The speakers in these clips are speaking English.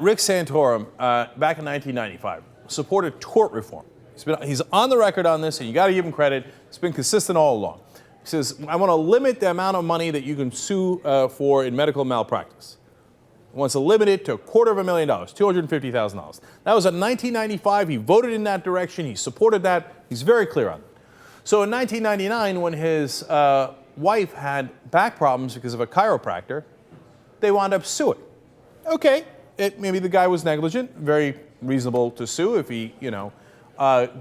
Rick Santorum, back in 1995, supported tort reform. He's on the record on this, and you got to give him credit. It's been consistent all along. He says, I want to limit the amount of money that you can sue for in medical malpractice. He wants to limit it to $250,000, $250,000. That was in 1995. He voted in that direction. He supported that. He's very clear on it. So in 1999, when his wife had back problems because of a chiropractor, they wound up suing. Okay, maybe the guy was negligent, very reasonable to sue if he,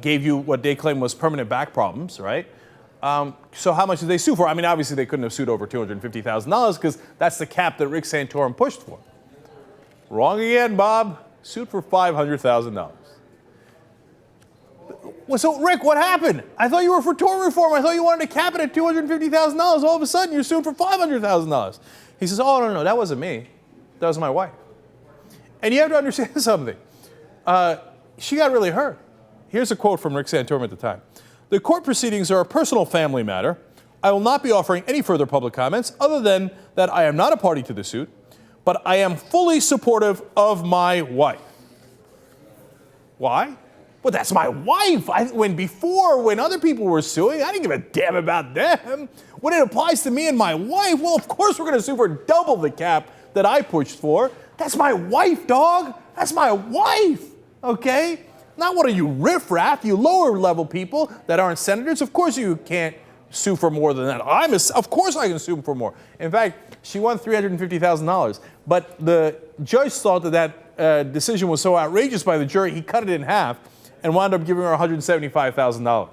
gave you what they claim was permanent back problems, right? So how much did they sue for? I mean, obviously they couldn't have sued over $250,000 because that's the cap that Rick Santorum pushed for. Wrong again, Bob. Sued for $500,000. Well, so Rick, what happened? I thought you were for tort reform. I thought you wanted to cap it at $250,000. All of a sudden, you're suing for $500,000. He says, oh, no, that wasn't me. That was my wife. And you have to understand something. She got really hurt. Here's a quote from Rick Santorum at the time. The court proceedings are a personal family matter. I will not be offering any further public comments other than that I am not a party to the suit, but I am fully supportive of my wife. Why? Well, that's my wife. When other people were suing, I didn't give a damn about them. When it applies to me and my wife, well, of course we're going to sue for double the cap that I pushed for. That's my wife, dog. That's my wife, okay? Not one of you riffraff, you lower level people that aren't senators. Of course you can't sue for more than that. Of course I can sue for more. In fact, she won $350,000. But the judge thought that decision was so outrageous by the jury, he cut it in half and wound up giving her $175,000.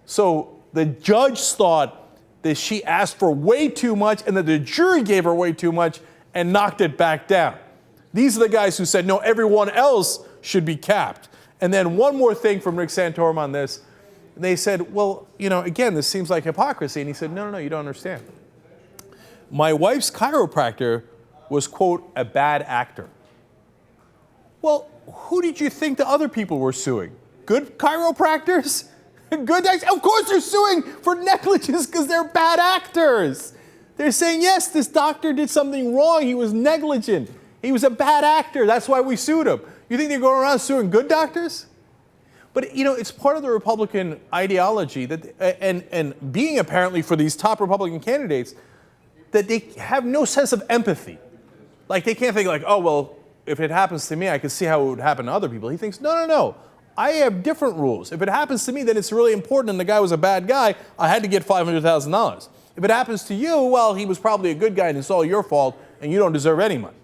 So the judge thought that she asked for way too much and that the jury gave her way too much and knocked it back down. These are the guys who said, no, everyone else should be capped. And then one more thing from Rick Santorum on this. They said, well, again, this seems like hypocrisy. And he said, no, you don't understand. My wife's chiropractor was, quote, a bad actor. Well, who did you think the other people were suing? Good chiropractors? Good actors? Of course they're suing for negligence because they're bad actors. They're saying, yes, this doctor did something wrong. He was negligent. He was a bad actor. That's why we sued him. You think they're going around suing good doctors? But, it's part of the Republican ideology that, and being apparently for these top Republican candidates, that they have no sense of empathy. Like, they can't think like, oh, well, if it happens to me, I can see how it would happen to other people. He thinks, no. I have different rules. If it happens to me, then it's really important and the guy was a bad guy, I had to get $500,000. If it happens to you, well, he was probably a good guy and it's all your fault and you don't deserve any money.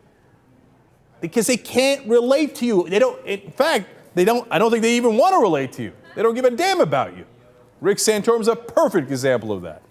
Because they can't relate to you. They don't, in fact, I don't think they even want to relate to you. They don't give a damn about you. Rick Santorum's a perfect example of that.